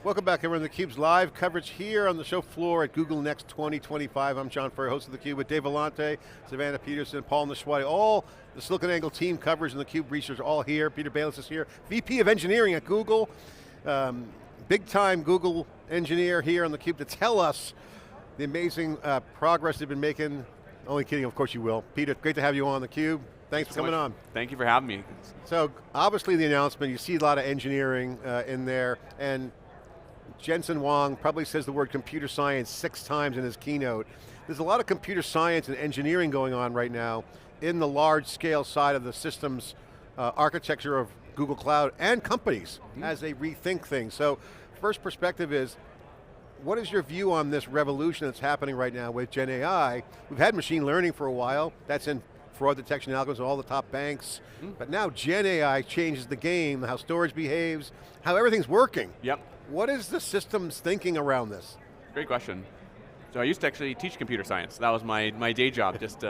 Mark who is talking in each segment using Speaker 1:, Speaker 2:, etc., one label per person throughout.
Speaker 1: Welcome back, everyone, to theCUBE's live coverage here on the show floor at Google Next 2025. I'm John Furrier, host of theCUBE with Dave Vellante, Savannah Peterson, Paul Nashwati, all the SiliconANGLE team coverage and theCUBE research all here. Peter Bailis is here, VP of Engineering at Google. Big time Google engineer here on theCUBE to tell us the amazing progress they've been making. Only kidding, of course you will. Peter, great to have you on theCUBE. Thanks for coming on.
Speaker 2: Thank you for having me.
Speaker 1: So, obviously the announcement, you see a lot of engineering in there, and Jensen Huang probably says the word computer science 6 times in his keynote. There's a lot of computer science and engineering going on right now in the large scale side of the systems architecture of Google Cloud and companies as they rethink things. So, first perspective is, what is your view on this revolution that's happening right now with GenAI? We've had machine learning for a while, that's in fraud detection algorithms, all the top banks, but now GenAI changes the game, how storage behaves, how everything's working.
Speaker 2: Yep.
Speaker 1: What is the systems thinking around this?
Speaker 2: Great question. So I used to actually teach computer science. That was my day job just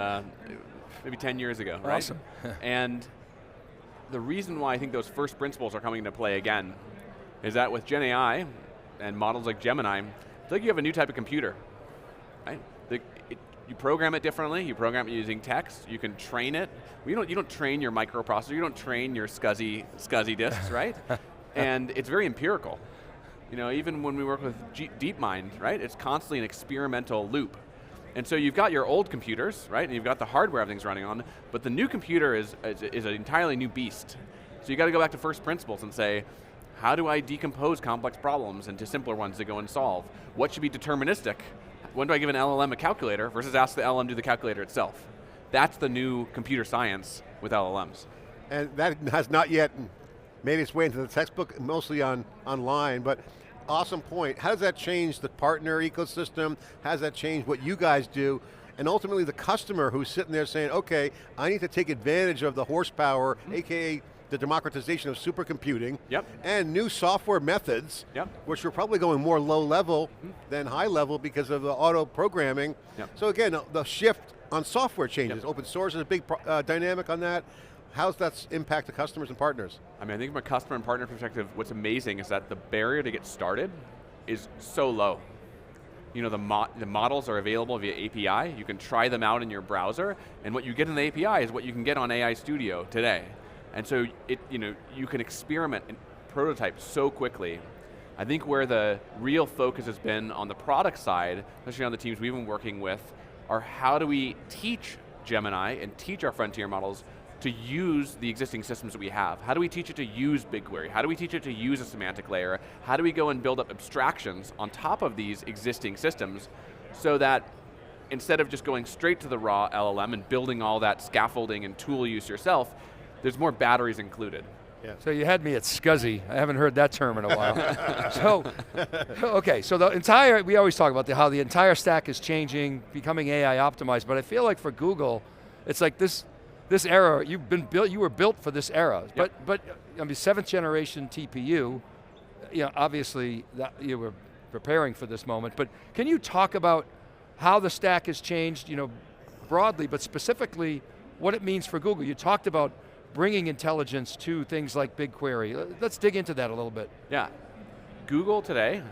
Speaker 2: maybe 10 years ago, right?
Speaker 3: Awesome.
Speaker 2: And the reason why I think those first principles are coming into play again is that with GenAI and models like Gemini, it's like you have a new type of computer, right? You program it differently, you program it using text, you can train it. You don't train your microprocessor, you don't train your SCSI disks, right? And it's very empirical. You know, even when we work with DeepMind, right? It's constantly an experimental loop. And so you've got your old computers, right? And you've got the hardware everything's running on, but the new computer is an entirely new beast. So you got to go back to first principles and say, how do I decompose complex problems into simpler ones to go and solve? What should be deterministic? When do I give an LLM a calculator versus ask the LLM to do the calculator itself? That's the new computer science with LLMs.
Speaker 1: And that has not yet made its way into the textbook, mostly online, but awesome point. How does that change the partner ecosystem? How does that change what you guys do? And ultimately the customer who's sitting there saying, okay, I need to take advantage of the horsepower, AKA the democratization of supercomputing, and new software methods, which are probably going more low level than high level because of the auto programming. So again, the shift on software changes. Open source is a big dynamic on that. How's that impact the customers and partners?
Speaker 2: I mean, I think from a customer and partner perspective, what's amazing is that the barrier to get started is so low. You know, the models are available via API, you can try them out in your browser, and what you get in the API is what you can get on AI Studio today. And so, you can experiment and prototype so quickly. I think where the real focus has been on the product side, especially on the teams we've been working with, are how do we teach Gemini and teach our frontier models to use the existing systems that we have? How do we teach it to use BigQuery? How do we teach it to use a semantic layer? How do we go and build up abstractions on top of these existing systems so that instead of just going straight to the raw LLM and building all that scaffolding and tool use yourself, there's more batteries included.
Speaker 3: So you had me at SCSI. I haven't heard that term in a while. So, okay, so the entire, we always talk about how the entire stack is changing, becoming AI optimized, but I feel like for Google, it's like this era, you were built for this era. But I mean, 7th generation TPU, obviously that you were preparing for this moment, but can you talk about how the stack has changed, broadly, but specifically what it means for Google? You talked about bringing intelligence to things like BigQuery. Let's dig into that a little bit.
Speaker 2: Yeah, Google today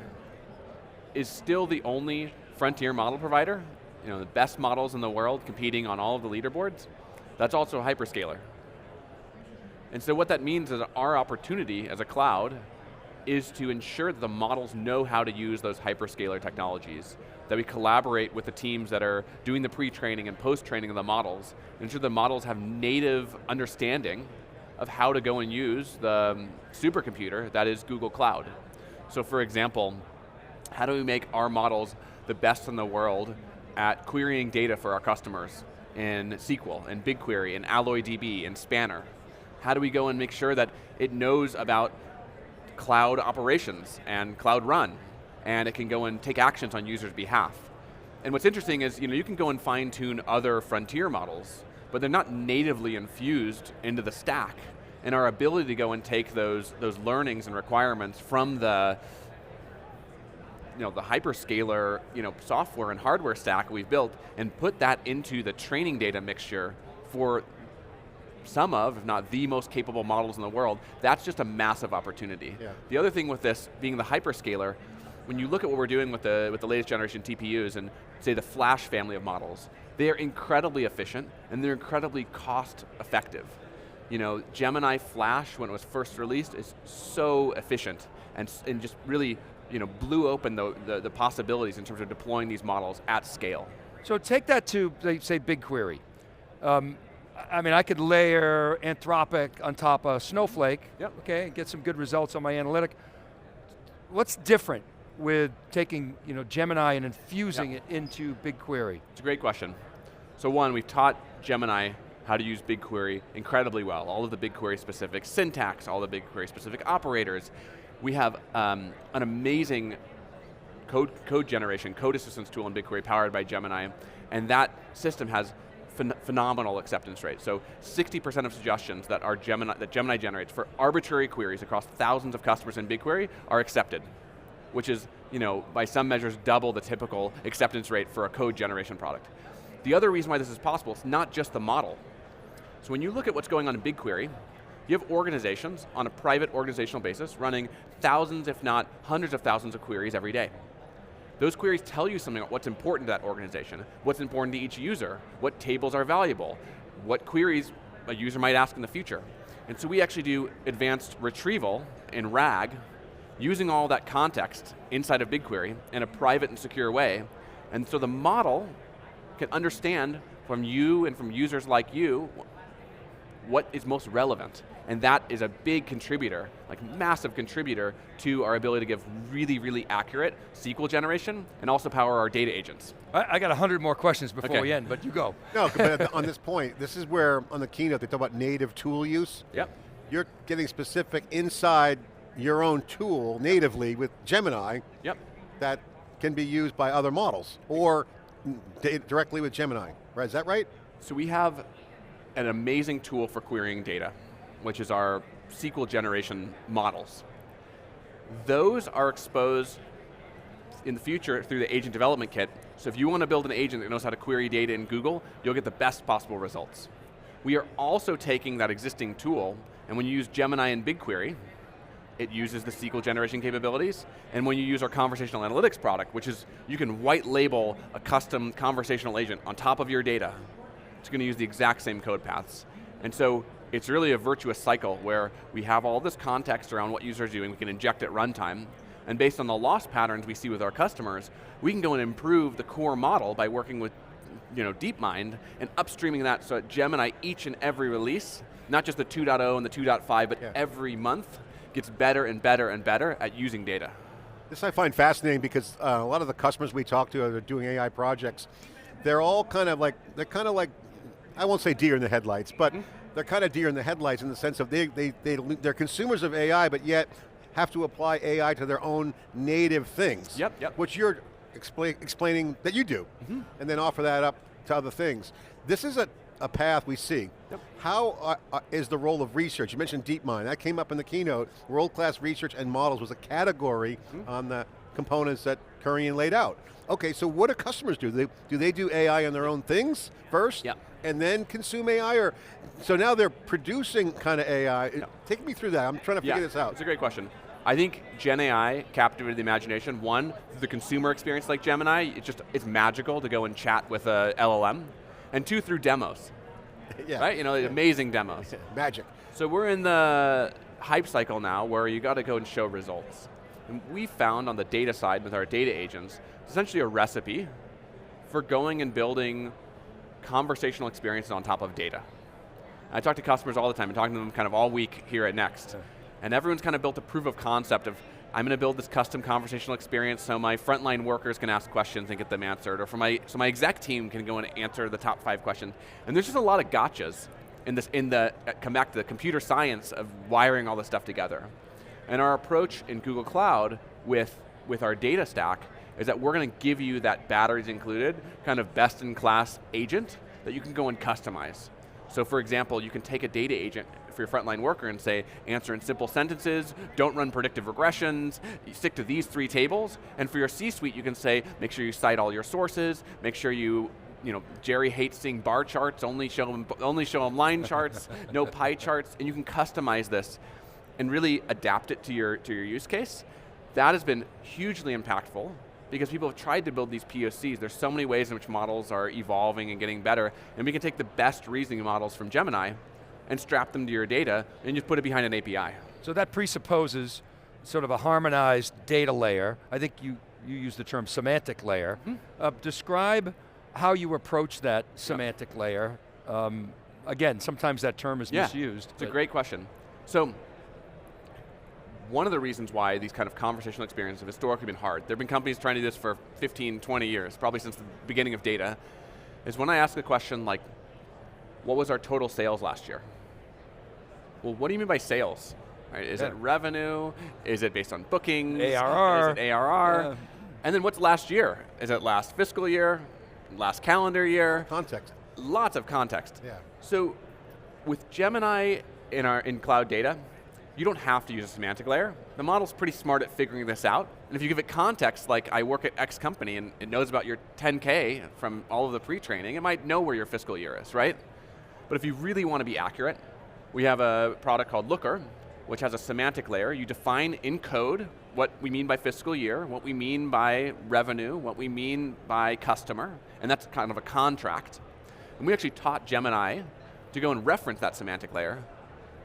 Speaker 2: is still the only frontier model provider, the best models in the world competing on all of the leaderboards. That's also a hyperscaler. And so what that means is our opportunity as a cloud is to ensure that the models know how to use those hyperscaler technologies, that we collaborate with the teams that are doing the pre-training and post-training of the models, ensure the models have native understanding of how to go and use the supercomputer that is Google Cloud. So for example, how do we make our models the best in the world at querying data for our customers in SQL, and BigQuery, and AlloyDB, and Spanner? How do we go and make sure that it knows about cloud operations and Cloud Run, and it can go and take actions on users' behalf? And what's interesting is, you can go and fine tune other frontier models, but they're not natively infused into the stack. And our ability to go and take those learnings and requirements from the the hyperscaler software and hardware stack we've built and put that into the training data mixture for some of, if not the most capable models in the world, that's just a massive opportunity.
Speaker 1: Yeah.
Speaker 2: The other thing with this, being the hyperscaler, when you look at what we're doing with the latest generation TPUs and say the Flash family of models, they're incredibly efficient and they're incredibly cost effective. You know, Gemini Flash, when it was first released, is so efficient and just really, you know, blew open the possibilities in terms of deploying these models at scale.
Speaker 3: So take that to, say, BigQuery. I mean, I could layer Anthropic on top of Snowflake,
Speaker 2: Yep.
Speaker 3: okay, and get some good results on my analytic. What's different with taking, you know, Gemini and infusing it into BigQuery?
Speaker 2: It's a great question. So one, we've taught Gemini how to use BigQuery incredibly well. All of the BigQuery specific syntax, all the BigQuery specific operators. We have an amazing code generation, code assistance tool in BigQuery powered by Gemini, and that system has phenomenal acceptance rate. So 60% of suggestions that Gemini generates for arbitrary queries across thousands of customers in BigQuery are accepted, which is, you know, by some measures double the typical acceptance rate for a code generation product. The other reason why this is possible, it's not just the model. So when you look at what's going on in BigQuery, you have organizations on a private organizational basis running thousands, if not hundreds of thousands of queries every day. Those queries tell you something about what's important to that organization, what's important to each user, what tables are valuable, what queries a user might ask in the future. And so we actually do advanced retrieval in RAG, using all that context inside of BigQuery in a private and secure way. And so the model can understand from you and from users like you what is most relevant. And that is a big contributor, like massive contributor to our ability to give really, really accurate SQL generation and also power our data agents.
Speaker 3: I got 100 more questions before we end, but you go.
Speaker 1: No, but on this point, this is where on the keynote they talk about native tool use.
Speaker 2: Yep.
Speaker 1: You're getting specific inside your own tool natively with Gemini.
Speaker 2: Yep.
Speaker 1: That can be used by other models or directly with Gemini, right? Is that right?
Speaker 2: So we have an amazing tool for querying data, which is our SQL generation models. Those are exposed in the future through the agent development kit. So if you want to build an agent that knows how to query data in Google, you'll get the best possible results. We are also taking that existing tool, and when you use Gemini in BigQuery, it uses the SQL generation capabilities, and when you use our conversational analytics product, which is, you can white label a custom conversational agent on top of your data, it's going to use the exact same code paths. And so it's really a virtuous cycle where we have all this context around what users are doing, we can inject at runtime, and based on the loss patterns we see with our customers, we can go and improve the core model by working with, you know, DeepMind and upstreaming that so that Gemini, each and every release, not just the 2.0 and the 2.5, but every month, gets better and better and better at using data.
Speaker 1: This I find fascinating because a lot of the customers we talk to that are doing AI projects, they're all kind of like, I won't say deer in the headlights, but they're kind of deer in the headlights in the sense of they're consumers of AI, but yet have to apply AI to their own native things.
Speaker 2: Yep.
Speaker 1: Which you're explaining that you do, and then offer that up to other things. This is a path we see.
Speaker 2: Yep.
Speaker 1: How is the role of research? You mentioned DeepMind, that came up in the keynote. World-class research and models was a category on the components that Kurian laid out. Okay, so what do customers do? Do they do AI on their own things first?
Speaker 2: Yep.
Speaker 1: And then consume AI, or so now they're producing kind of AI. Take me through that, I'm trying to figure this out.
Speaker 2: It's a great question. I think GenAI captivated the imagination. One, the consumer experience like Gemini, it's magical to go and chat with a LLM. And two, through demos, right? You know, amazing demos.
Speaker 1: Magic.
Speaker 2: So we're in the hype cycle now where you got to go and show results. And we found on the data side with our data agents, essentially a recipe for going and building conversational experiences on top of data. I talk to customers all the time, and talking to them kind of all week here at Next. And everyone's kind of built a proof of concept of, I'm going to build this custom conversational experience so my frontline workers can ask questions and get them answered, or so my exec team can go and answer the top 5 questions. And there's just a lot of gotchas come back to the computer science of wiring all this stuff together. And our approach in Google Cloud with our data stack is that we're going to give you that batteries included, kind of best in class agent that you can go and customize. So for example, you can take a data agent for your frontline worker and say, answer in simple sentences, don't run predictive regressions, stick to these 3 tables, and for your C-suite you can say, make sure you cite all your sources, make sure you Jerry hates seeing bar charts, only show him line charts, no pie charts, and you can customize this and really adapt it to your use case. That has been hugely impactful because people have tried to build these POCs. There's so many ways in which models are evolving and getting better, and we can take the best reasoning models from Gemini and strap them to your data and just put it behind an API.
Speaker 3: So that presupposes sort of a harmonized data layer. I think you use the term semantic layer. Describe how you approach that semantic layer. Again, sometimes that term is misused.
Speaker 2: It's a great question. So, one of the reasons why these kind of conversational experiences have historically been hard, there have been companies trying to do this for 15, 20 years, probably since the beginning of data, is when I ask a question like, what was our total sales last year? Well, what do you mean by sales? Right, is it revenue? Is it based on bookings?
Speaker 3: ARR.
Speaker 2: Is it ARR?
Speaker 3: Yeah.
Speaker 2: And then what's last year? Is it last fiscal year? Last calendar year?
Speaker 1: Context.
Speaker 2: Lots of context.
Speaker 1: Yeah.
Speaker 2: So with Gemini in cloud data, you don't have to use a semantic layer. The model's pretty smart at figuring this out. And if you give it context, like I work at X company and it knows about your 10K from all of the pre-training, it might know where your fiscal year is, right? But if you really want to be accurate, we have a product called Looker, which has a semantic layer. You define in code what we mean by fiscal year, what we mean by revenue, what we mean by customer, and that's kind of a contract. And we actually taught Gemini to go and reference that semantic layer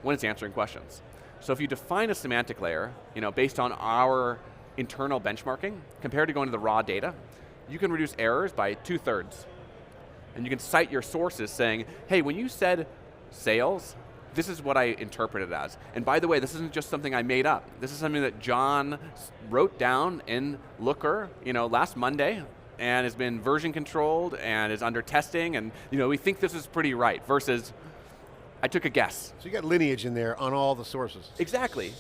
Speaker 2: when it's answering questions. So if you define a semantic layer, based on our internal benchmarking, compared to going to the raw data, you can reduce errors by 2/3. And you can cite your sources saying, hey, when you said sales, this is what I interpreted as. And by the way, this isn't just something I made up. This is something that John wrote down in Looker, last Monday, and has been version controlled and is under testing, and we think this is pretty right, versus I took a guess.
Speaker 1: So you got lineage in there on all the sources.
Speaker 2: Exactly.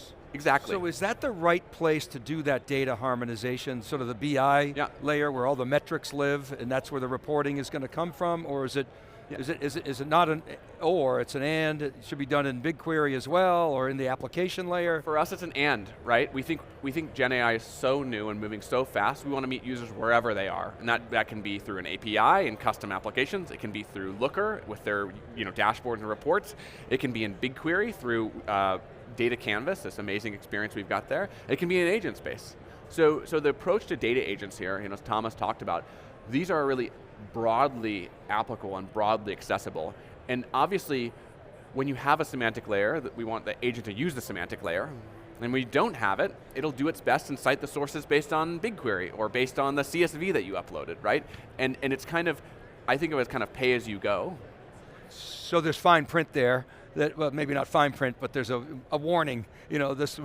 Speaker 3: So is that the right place to do that data harmonization, sort of the BI layer where all the metrics live, and that's where the reporting is going to come from, or is it not an or, it's an and, it should be done in BigQuery as well, or in the application layer?
Speaker 2: For us it's an and, right? We think GenAI is so new and moving so fast, we want to meet users wherever they are. And that can be through an API and custom applications, it can be through Looker with their dashboards and reports, it can be in BigQuery through Data Canvas, this amazing experience we've got there, it can be in agent space. So the approach to data agents here, as Thomas talked about, these are really broadly applicable and broadly accessible. And obviously, when you have a semantic layer, that we want the agent to use the semantic layer, and when you don't have it, it'll do its best and cite the sources based on BigQuery or based on the CSV that you uploaded, right? And it's kind of, I think of it as kind of pay as you go.
Speaker 3: So there's fine print there, that, well, maybe not fine print, but there's a warning. This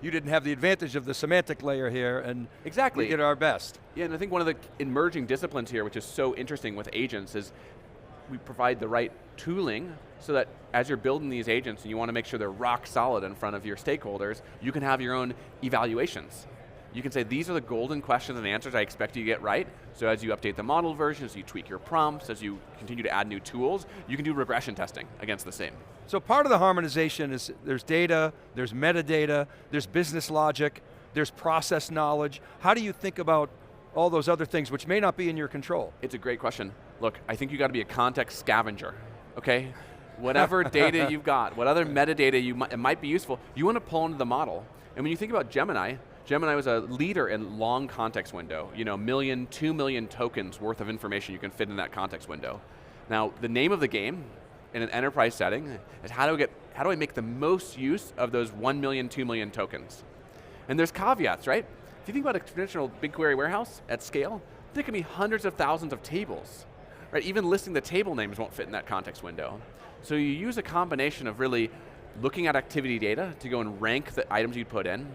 Speaker 3: you didn't have the advantage of the semantic layer here, and
Speaker 2: exactly.
Speaker 3: We did our best.
Speaker 2: Yeah, and I think one of the emerging disciplines here, which is so interesting with agents, is we provide the right tooling so that as you're building these agents and you want to make sure they're rock solid in front of your stakeholders, you can have your own evaluations. You can say, these are the golden questions and answers I expect you to get right. So as you update the model version, as you tweak your prompts, as you continue to add new tools, you can do regression testing against the same.
Speaker 3: So part of the harmonization is there's data, there's metadata, there's business logic, there's process knowledge. How do you think about all those other things which may not be in your control?
Speaker 2: It's a great question. Look, I think you got to be a context scavenger, okay? Whatever data you've got, what other metadata it might be useful, you want to pull into the model. And when you think about Gemini was a leader in long context window, 1 million, 2 million tokens worth of information you can fit in that context window. Now, the name of the game in an enterprise setting is how do I make the most use of those 1 million, 2 million tokens? And there's caveats, right? If you think about a traditional BigQuery warehouse at scale, there can be hundreds of thousands of tables, right? Even listing the table names won't fit in that context window. So you use a combination of really looking at activity data to go and rank the items you put in,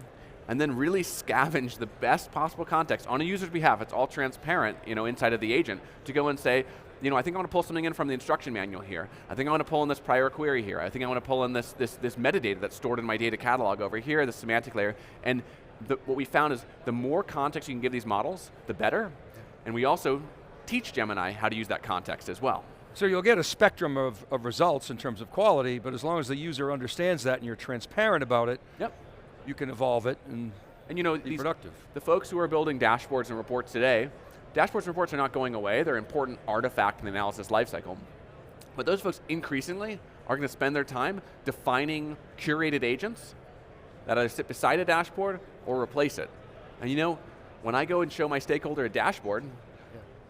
Speaker 2: and then really scavenge the best possible context on a user's behalf. It's all transparent, inside of the agent, to go and say, I think I want to pull something in from the instruction manual here. I think I want to pull in this prior query here. I think I want to pull in this metadata that's stored in my data catalog over here, the semantic layer. And what we found is the more context you can give these models, the better. And we also teach Gemini how to use that context as well.
Speaker 3: So you'll get a spectrum of results in terms of quality, but as long as the user understands that and you're transparent about it, you can evolve it and be productive.
Speaker 2: The folks who are building dashboards and reports today, dashboards and reports are not going away. They're an important artifact in the analysis lifecycle. But those folks increasingly are going to spend their time defining curated agents that either sit beside a dashboard or replace it. And you know, when I go and show my stakeholder a dashboard,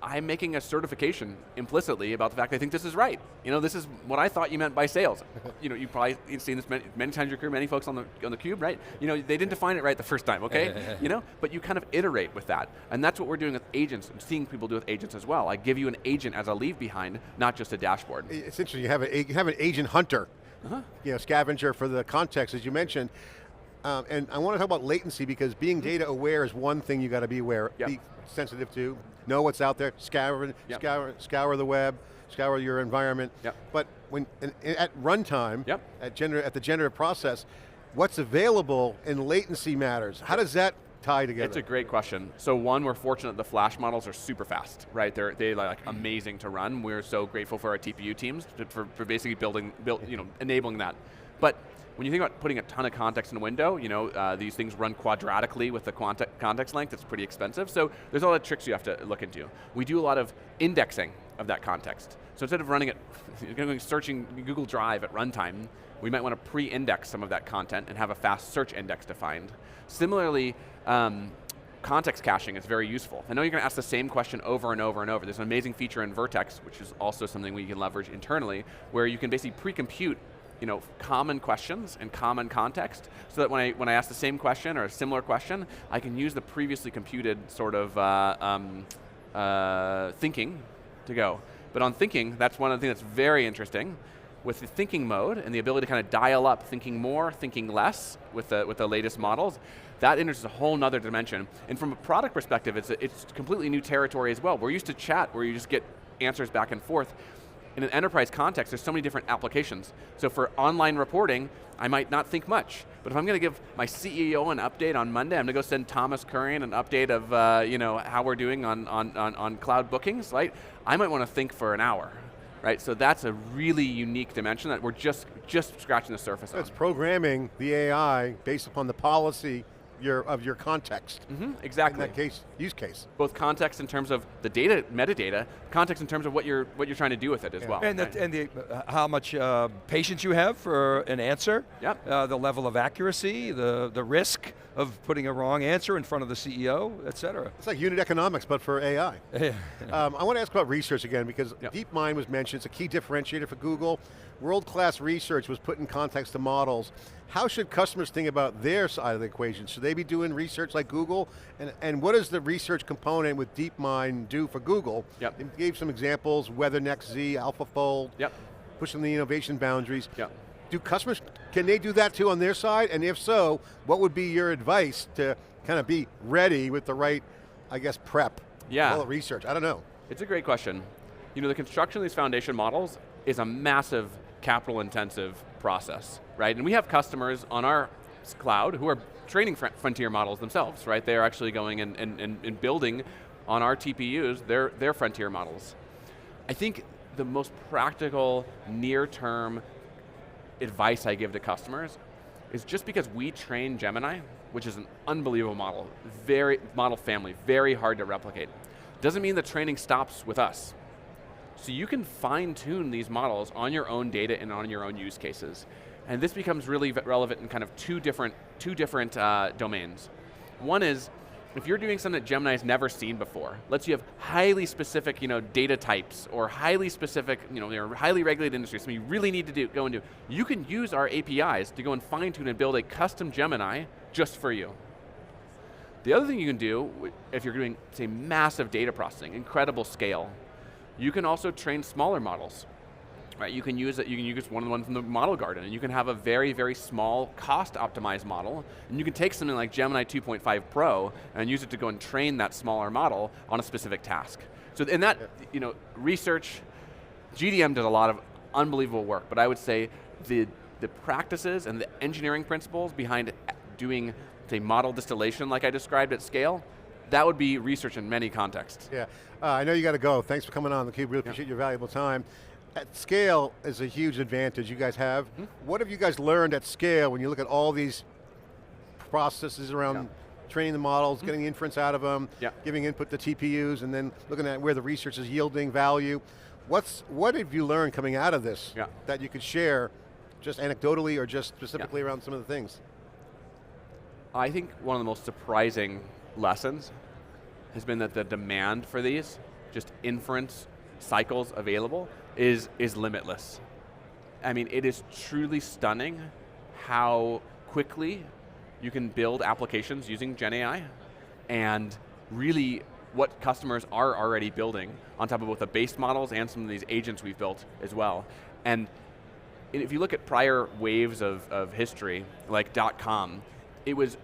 Speaker 2: I'm making a certification implicitly about the fact that I think this is right. You know, this is what I thought you meant by sales. You know, you've probably seen this many times in your career, many folks on the cube, right? You know, they didn't define it right the first time, okay? You know, but you kind of iterate with that. And that's what we're doing with agents, and seeing people do with agents as well. I give you an agent as a leave behind, not just a dashboard.
Speaker 1: It's interesting, you have an agent hunter, you know, scavenger for the context, as you mentioned. And I want to talk about latency, because being data aware is one thing you got to be aware, be sensitive to, know what's out there, scour the web, scour your environment. But when at runtime, at the generative process, what's available in latency matters. How does that tie together?
Speaker 2: It's a great question. So one, we're fortunate the Flash models are super fast, right? They're like amazing to run. We're so grateful for our TPU teams for basically enabling that. But when you think about putting a ton of context in a window, you know, these things run quadratically with the context length. It's pretty expensive. So there's a lot of tricks you have to look into. We do a lot of indexing of that context. So instead of running it, searching Google Drive at runtime, we might want to pre-index some of that content and have a fast search index defined. Similarly, context caching is very useful. I know you're going to ask the same question over and over and over. There's an amazing feature in Vertex, which is also something we can leverage internally, where you can basically pre-compute, you know, common questions and common context, so that when I ask the same question or a similar question, I can use the previously computed sort of thinking to go. But on thinking, that's one of the things that's very interesting. With the thinking mode and the ability to kind of dial up thinking more, thinking less with the latest models, that enters a whole nother dimension. And from a product perspective, it's completely new territory as well. We're used to chat where you just get answers back and forth. In an enterprise context, there's so many different applications. So for online reporting, I might not think much. But if I'm going to give my CEO an update on Monday, I'm going to go send Thomas Curran an update of you know, how we're doing on cloud bookings, right? I might want to think for an hour, right? So that's a really unique dimension that we're just scratching the surface on.
Speaker 1: It's programming the AI based upon the policy of your context.
Speaker 2: Exactly.
Speaker 1: In that use case.
Speaker 2: Both context in terms of the data, metadata, context in terms of what you're trying to do with it as well.
Speaker 3: And, how much patience you have for an answer, the level of accuracy, the risk of putting a wrong answer in front of the CEO, et cetera.
Speaker 1: It's like unit economics, but for AI. I want to ask about research again, because DeepMind was mentioned. It's a key differentiator for Google. World-class research was put in context to models. How should customers think about their side of the equation? Should they be doing research like Google? And what does the research component with DeepMind do for Google? They gave some examples, WeatherNextZ, AlphaFold, pushing the innovation boundaries. Do customers, can they do that too on their side? And if so, what would be your advice to kind of be ready with the right, I guess, prep? Well, research, I don't know.
Speaker 2: It's a great question. You know, the construction of these foundation models is a massive capital intensive process, right? And we have customers on our cloud who are training frontier models themselves, right? They're actually going and building on our TPUs their frontier models. I think the most practical near-term advice I give to customers is, just because we train Gemini, which is an unbelievable model, model family, very hard to replicate, doesn't mean the training stops with us. So you can fine-tune these models on your own data and on your own use cases. And this becomes really relevant in kind of two different domains. One is, if you're doing something that Gemini's never seen before, let's say you have highly specific, you know, data types, or highly specific, you know, highly regulated industries, something you really need to go and do, you can use our APIs to go and fine-tune and build a custom Gemini just for you. The other thing you can do, if you're doing, say, massive data processing, incredible scale, you can also train smaller models. Right, you can use one of the ones from the model garden, and you can have a very, very small cost optimized model, and you can take something like Gemini 2.5 Pro and use it to go and train that smaller model on a specific task. So in that, you know, research, GDM does a lot of unbelievable work, but I would say the practices and the engineering principles behind doing, say, model distillation like I described at scale, that would be research in many contexts.
Speaker 1: Yeah, I know you got to go. Thanks for coming on theCUBE, really appreciate your valuable time. At scale is a huge advantage you guys have. What have you guys learned at scale when you look at all these processes around training the models, getting the inference out of them,
Speaker 2: Yeah.
Speaker 1: giving input to TPUs, and then looking at where the research is yielding value. What have you learned coming out of this that you could share, just anecdotally or just specifically around some of the things?
Speaker 2: I think one of the most surprising lessons has been that the demand for these, just inference cycles available, is limitless. I mean, it is truly stunning how quickly you can build applications using GenAI, and really what customers are already building on top of both the base models and some of these agents we've built as well. And if you look at prior waves of history, like .com, it was,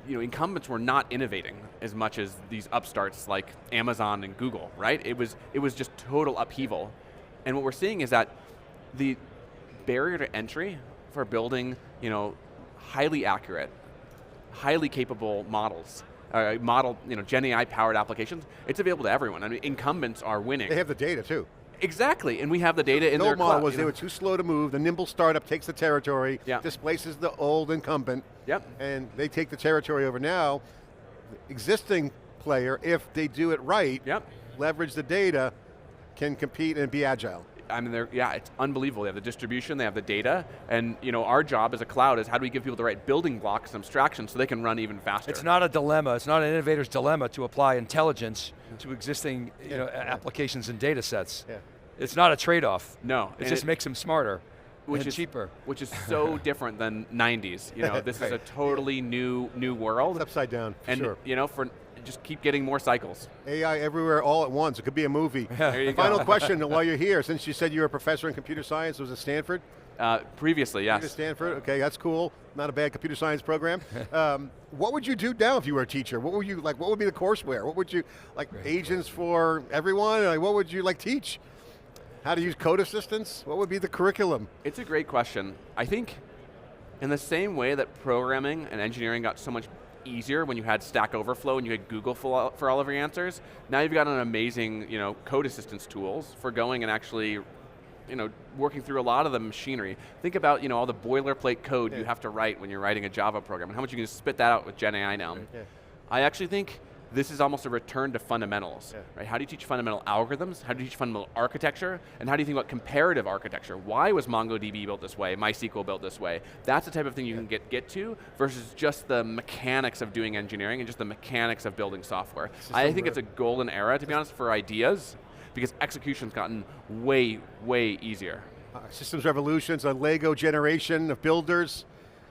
Speaker 2: incumbents were not innovating as much as these upstarts like Amazon and Google, right? It was just total upheaval. And what we're seeing is that the barrier to entry for building, highly accurate, highly capable models, GenAI powered applications, it's available to everyone. I mean, incumbents are winning.
Speaker 1: They have the data too.
Speaker 2: Exactly, and we have the data in their cloud.
Speaker 1: The old model was they were too slow to move, the nimble startup takes the territory,
Speaker 2: Yeah.
Speaker 1: displaces the old incumbent,
Speaker 2: Yep.
Speaker 1: and they take the territory over now. The existing player, if they do it right,
Speaker 2: Yep.
Speaker 1: leverage the data, can compete and be agile.
Speaker 2: I mean, it's unbelievable. They have the distribution, they have the data, and our job as a cloud is how do we give people the right building blocks and abstractions so they can run even faster.
Speaker 3: It's not a dilemma, it's not an innovator's dilemma to apply intelligence to existing applications and data sets.
Speaker 1: Yeah.
Speaker 3: It's not a trade-off.
Speaker 2: No.
Speaker 3: It just makes them smarter and cheaper.
Speaker 2: Which is so different than 90s. This is a totally new world.
Speaker 1: It's upside down, for sure.
Speaker 2: For just keep getting more cycles.
Speaker 1: AI everywhere all at once. It could be a movie.
Speaker 2: There you go.
Speaker 1: Final question while you're here, since you said you were a professor in computer science, was it Stanford?
Speaker 2: Previously, yes.
Speaker 1: Stanford, okay, that's cool. Not a bad computer science program. What would you do now if you were a teacher? What would you like? What would be the courseware? What would you like? Agents for everyone? Like, what would you like teach? How to use code assistants? What would be the curriculum?
Speaker 2: It's a great question. I think in the same way that programming and engineering got so much easier when you had Stack Overflow and you had Google for all of your answers, now you've got an amazing code assistance tools for going and actually working through a lot of the machinery. Think about all the boilerplate code you have to write when you're writing a Java program and how much you can spit that out with GenAI now.
Speaker 1: Yeah.
Speaker 2: I actually think this is almost a return to fundamentals, right? How do you teach fundamental algorithms? How do you teach fundamental architecture? And how do you think about comparative architecture? Why was MongoDB built this way, MySQL built this way? That's the type of thing you can get to versus just the mechanics of doing engineering and just the mechanics of building software. I think it's a golden era, to be honest, for ideas because execution's gotten way, way easier.
Speaker 1: Systems revolutions, a Lego generation of builders.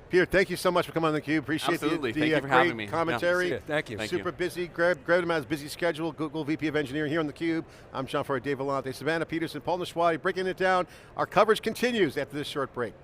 Speaker 1: Peter, thank you so much for coming on theCUBE. Appreciate
Speaker 2: Absolutely.
Speaker 1: the
Speaker 2: Thank you for having me.
Speaker 1: great commentary.
Speaker 3: Yeah, thank you.
Speaker 1: Super busy, Greg him out his busy schedule, Google VP of Engineering here on theCUBE. I'm John Furrier, Dave Vellante, Savannah Peterson, Paul Nashwati, breaking it down. Our coverage continues after this short break.